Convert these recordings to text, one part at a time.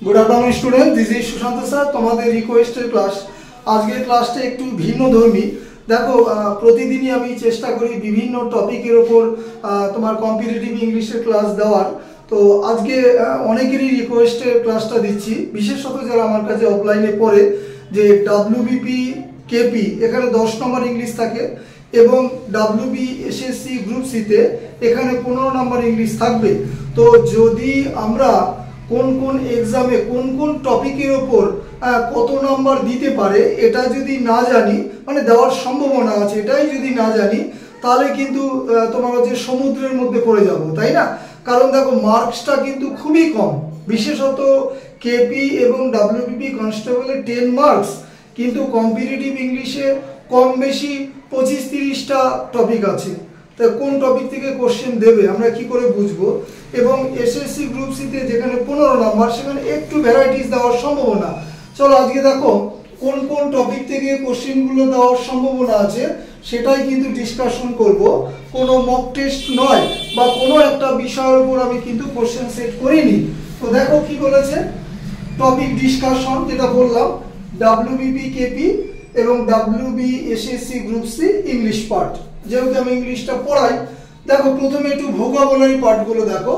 Good afternoon student, this is Sushant sir. तुम्हारे रिक्वेस्टेर class आज के क्लासटा एक भिन्नधर्मी। देखो प्रतिदिन ही चेष्टा करी विभिन्न टपिकर ओपर तुम्हार कम्पिटिटिव इंग्लिशेर क्लास देवार। तो आज के अनेकेरই रिक्वेस्टेर क्लासटा दिচ্ছি, विशेषत যারা আমার কাছে অফলাইনে পড়ে যে ডব্লিউবিপি কেপি এখানে 10 নম্বর ইংলিশ থাকে এবং ডব্লিউবি এসএসসি গ্রুপ সি তে এখানে 15 নম্বর ইংলিশ থাকবে। তো যদি আমরা কোন কোন এক্সামে কোন কোন টপিকের উপর কত নাম্বার দিতে পারে এটা যদি না জানি, মানে দেওয়ার সম্ভাবনা আছে এটাই যদি না জানি, তাহলে কিন্তু তোমার যে সমুদ্রের মধ্যে পড়ে যাব, তাই না? কারণ দেখো মার্কসটা কিন্তু খুবই কম, বিশেষত কেপি এবং ডব্লিউবিপি কনস্টেবলের 10 মার্কস, কিন্তু কম্পিটিটিভ ইংলিশে কম বেশি 25-30টা টপিক আছে। তো কোন টপিক থেকে কোশ্চেন দেবে আমরা কি করে বুঝবো? এবং এসএসসি গ্রুপ সি তে যেখানে 15 নাম্বার সেখানে একটু ভ্যারাইটিস দেওয়ার সম্ভাবনা। চলো আজকে দেখো কোন কোন টপিক থেকে কোশ্চেনগুলো দেওয়ার সম্ভাবনা আছে সেটাই কিন্তু ডিসকাশন করব। কোনো মক টেস্ট নয় বা কোনো একটা বিষয়ের উপর আমি কিন্তু কোশ্চেন সেট করিনি। তো দেখো কি বলেছে, টপিক ডিসকাশন যেটা বললাম ডব্লিউবিপি কেপি এবং WB SSC group C English part. যেহেতু আমি ইংলিশটা পড়াই, দেখো প্রথমে একটু ভোকাবুলারি পার্টগুলো দেখো।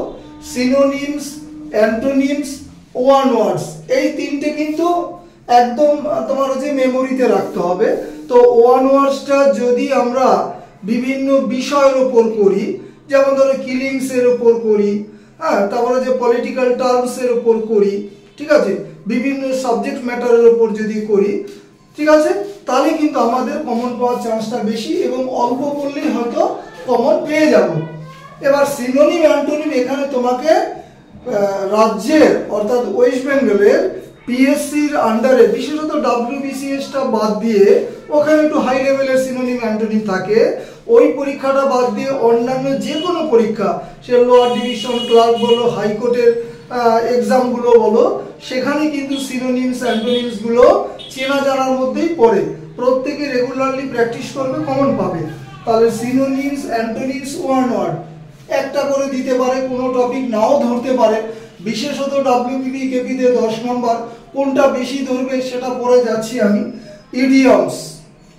সিনোনিমস, অ্যান্টোনিমস, ওয়ান ওয়ার্ডস, এই তিনটে কিন্তু একদম তোমার যে মেমোরিতে রাখতে হবে। তো ওয়ান ওয়ার্ডসটা যদি আমরা বিভিন্ন বিষয়ের উপর করি, যেমন ধরো কিলিংস এর উপর করি, হ্যাঁ, তারপরে যে পলিটিক্যাল টার্মস এর উপর করি, ঠিক আছে, বিভিন্ন সাবজেক্ট ম্যাটারের উপর যদি করি, ঠিক আছে, তাহলে কিন্তু আমাদের কমন পাওয়ার চান্সটা বেশি এবং অল্প করলেই হয়তো কমন পেয়ে যাব। এবার সিনোনিম অ্যান্টোনিম এখানে তোমাকে রাজ্যের অর্থাৎ ওয়েস্ট বেঙ্গলের পিএসসির আন্ডারে বিশেষত ডব্লিউবিসিএসটা বাদ দিয়ে ওখানে একটু হাই লেভেলের সিনোনিম অ্যান্টোনিম থাকে, ওই পরীক্ষাটা বাদ দিয়ে অন্যান্য যে কোনো পরীক্ষা, সে লোয়ার ডিভিশন ক্লার্ক বলো, হাইকোর্টের এক্সামগুলো বলো, সেখানে কিন্তু সিনোনিমস অ্যান্টোনিমসগুলো চেনা জানার মধ্যেই পড়ে। প্রত্যেকে রেগুলারলি প্র্যাকটিস করবে, কমন পাবে। তাহলে সিনোনিমস অ্যান্টোনিমস ওয়ান ওয়ার্ড একটা করে দিতে পারে, কোনো টপিক নাও ধরতে পারে। বিশেষত ডব্লিউবিপি কেপিতে 10 নম্বর, কোনটা বেশি ধরবে সেটা পরে যাচ্ছি আমি। ইডিয়মস,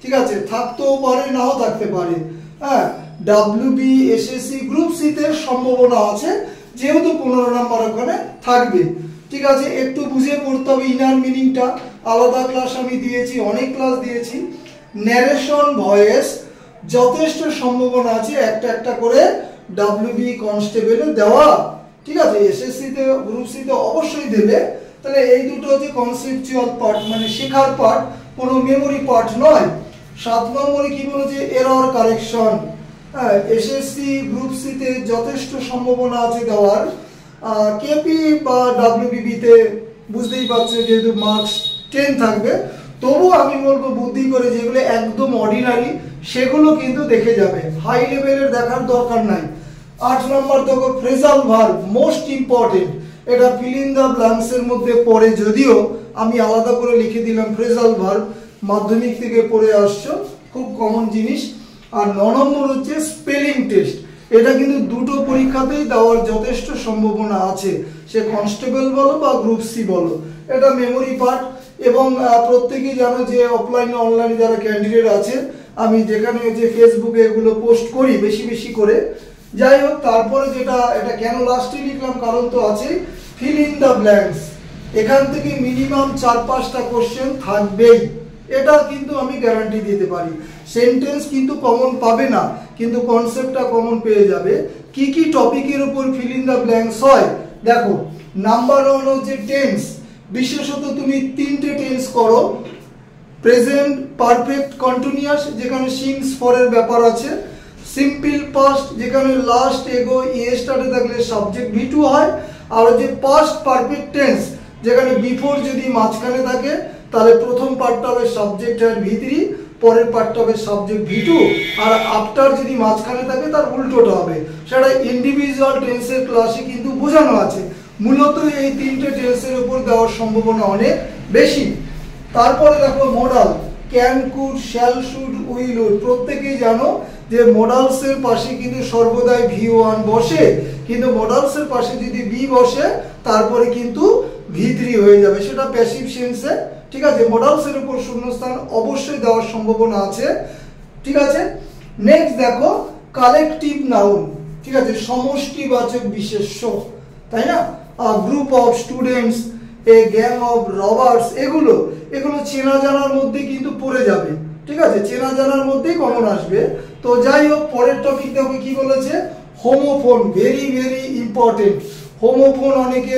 ঠিক আছে, থাকতেও পারে নাও থাকতে পারে। হ্যাঁ, ডব্লিউবি এসএসসি গ্রুপ সি তে সম্ভাবনা আছে যেহেতু 15 নম্বর ওখানে থাকবে, ঠিক আছে। একটু বুঝে পড়তে হবে ইনার মিনিংটা, আলাদা ক্লাস আমি দিয়েছি, অনেক ক্লাস দিয়েছি। ন্যারেশন ভয়েস যথেষ্ট সম্ভাবনা আছে একটা একটা করে ডব্লিউবি কনস্টেবলে দেওয়া, ঠিক আছে। এসএসসি তে গ্রুপ সি তে অবশ্যই দেবে। তাহলে এই দুটো হচ্ছে কনসেপচুয়াল পার্ট, মানে শেখার পার্ট, কোনো মেমোরি পার্ট নয়। 7 নম্বরে কি বলেছে, এরর কারেকশন। হ্যাঁ, এসএসসি গ্রুপ সি তে যথেষ্ট সম্ভাবনা আছে দেওয়ার। কেপি বা ডব্লিউবিপি তে বুঝতেই পারছো যেহেতু মার্কস 10 থাকবে, তবু আমি বলবো বুদ্ধি করে যেগুলো একদম অর্ডিনারি সেগুলো কিন্তু দেখে যাবে, হাই লেভেলের দেখার দরকার নাই। 8 নম্বর দেখো ফ্রেজাল ভার্ব, মোস্ট ইম্পর্টেন্ট। এটা ফিল ইন দ্য ব্ল্যাঙ্কস এর মধ্যে পড়ে, যদিও আমি আলাদা করে লিখে দিলাম ফ্রেজাল ভার্ব, মাধ্যমিক থেকে পড়ে আসছো, খুব কমন জিনিস। আর 9 নম্বর হচ্ছে স্পেলিং টেস্ট। এটা কিন্তু দুটো পরীক্ষাতেই দেওয়ার যথেষ্ট সম্ভাবনা আছে, সে কনস্টেবল বলো বা গ্রুপ সি বলো। এটা মেমোরি পার্ট এবং প্রত্যেকেই জানো যে অফলাইনে অনলাইনে যারা ক্যান্ডিডেট আছে, আমি যেখানে যে ফেসবুকে এগুলো পোস্ট করি বেশি বেশি করে। যাই হোক, তারপরে যেটা এটা কেন লাস্টে লিখলাম কারণ তো আছে, ফিল ইন দ্য ব্ল্যাঙ্কস। এখান থেকে মিনিমাম 4-5টা কোশ্চেন থাকবেই, এটা কিন্তু আমি গ্যারান্টি দিতে পারি। সেন্টেন্স কিন্তু কমন পাবে না, কিন্তু কনসেপ্টটা কমন পেয়ে যাবে। কি কি টপিকের উপর ফিল ইন দ্য ব্ল্যাঙ্কস হয় দেখো। নাম্বার 1 হচ্ছে টেন্স, বিশেষত তুমি 3টে টেন্স করো। প্রেজেন্ট পারফেক্ট কন্টিনিউয়াস যেখানে সিংস ফরের ব্যাপার আছে। সিম্পল পাস্ট যেখানে লাস্ট এগো ইয়ে স্টার্টে থাকলে সাবজেক্ট ভি2 হয়। আর যে পাস্ট পারফেক্ট টেন্স যেখানে বিফোর যদি মাঝখানে থাকে তাহলে প্রথম পার্টটা হবে সাবজেক্ট আর ভি3, পরের পার্টটা হবে সাবজেক্ট ভি2, আর আফটার যদি মাঝখানে থাকে তার উল্টোটা হবে। সেটা ইন্ডিভিজুয়াল টেন্সের ক্লাসে কিন্তু বোঝানো আছে। মূলত এই 3টে টেন্সের উপর দেওয়ার সম্ভাবনা অনেক বেশি। তারপরে দেখো modal, can, could, shall, should, will, would. প্রত্যেকেই জানো যে মডালস এর পাশে কিন্তু সর্বদাই ভি1 বসে, কিন্তু মডালস এর পাশে যদি বি বসে তারপরে কিন্তু V3 হয়ে যাবে, সেটা প্যাসিভ সেন্সে। ঠিক আছে, মডালসের উপর শূন্যস্থান অবশ্যই দেওয়ার সম্ভাবনা আছে। ঠিক আছে, নেক্সট দেখো কালেকটিভ নাউন। ঠিক আছে, সমষ্টিবাচক বিশেষ্য, তাই না? Group of students, A gang of robbers, এগুলো চেনা জানার মধ্যে কিন্তু পড়ে যাবে। ঠিক আছে, চেনা জানার মধ্যেই কমন আসবে। তো যাই হোক, পরের টপিক দেখো কি বলেছে, homophone, very very important. Homophone অনেকে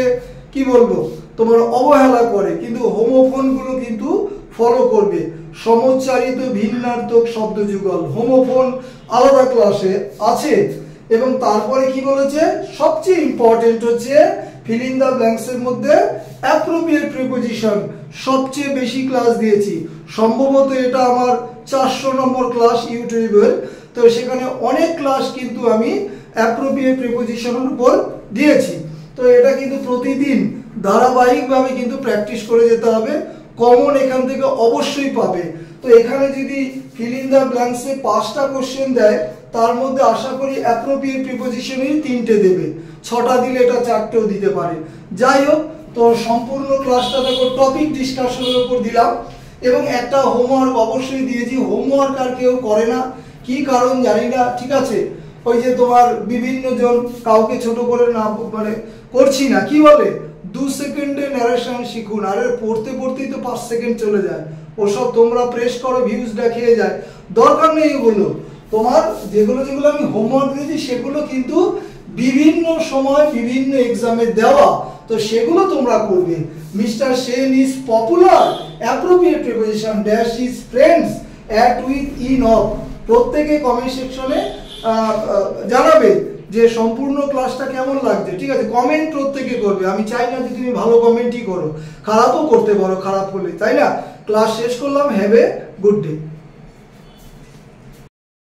কি বলবো তোমার অবহেলা করে, কিন্তু হোমোফোনগুলো কিন্তু ফলো করবে। সমোচ্চারিত ভিন্নার্থক শব্দযুগল, হোমোফোন আলাদা ক্লাসে আছে। এবং তারপরে কি বলেছে, সবচেয়ে ইম্পর্টেন্ট হচ্ছে ফিল ইন দ্য ব্ল্যাঙ্কস এর মধ্যে অ্যাপ্রোপ্রিয়েট প্রিপোজিশন। সবচেয়ে বেশি ক্লাস দিয়েছি, সম্ভবত এটা আমার 400 নম্বর ক্লাস ইউটিউবের। তো সেখানে অনেক ক্লাস কিন্তু আমি অ্যাপ্রোপ্রিয়েট প্রিপোজিশনের উপর দিয়েছি। তো এটা কিন্তু প্রতিদিন ধারাবাহিকভাবে কিন্তু প্র্যাকটিস করে যেতে হবে, কমন এখান থেকে অবশ্যই পাবে। তো এখানে যদি ফিল ইন দ্য ব্ল্যাঙ্কসে 5টা কোশ্চেন দেয়, তার মধ্যে আশা করি অ্যাপ্রোপ্রিয়েট প্রিপোজিশনই 3টে দেবে, 6টা দিলে এটা 4টেও দিতে পারে। যাই হোক, তো সম্পূর্ণ ক্লাসটা দেখো টপিক ডিসকাশনের উপর দিলাম, এবং একটা হোমওয়ার্ক অবশ্যই দিয়েছি। হোমওয়ার্ক আর কেউ করে না, কি কারণ জানি না। ঠিক আছে, ওই যে তোমার বিভিন্ন জন কাউকে ছোট করে না মানে করছি না, কি বলে 2 সেকেন্ডে ন্যারেশন শিখুন। আরে পড়তে পড়তেই তো 5 সেকেন্ড চলে যায়, ওসব তোমরা প্রেস করো, ভিউজ দেখিয়ে যায়, দরকার নেই এগুলো। তোমার যেগুলো আমি হোমওয়ার্ক দিয়েছি সেগুলো কিন্তু বিভিন্ন সময় বিভিন্ন এক্সামে দেওয়া, তো সেগুলো তোমরা করবে। Mister Sen is popular, appropriate preposition dash is friends at with in of. প্রত্যেকে কমেন্ট সেকশনে জানাবে যে সম্পূর্ণ ক্লাসটা কেমন লাগছে। ঠিক আছে, কমেন্ট প্রত্যেকে করবে, আমি চাই না যে তুমি ভালো কমেন্টই করো, খারাপও করতে পারো খারাপ হলে, তাই না? ক্লাস শেষ করলাম, হ্যাভ এ গুড ডে।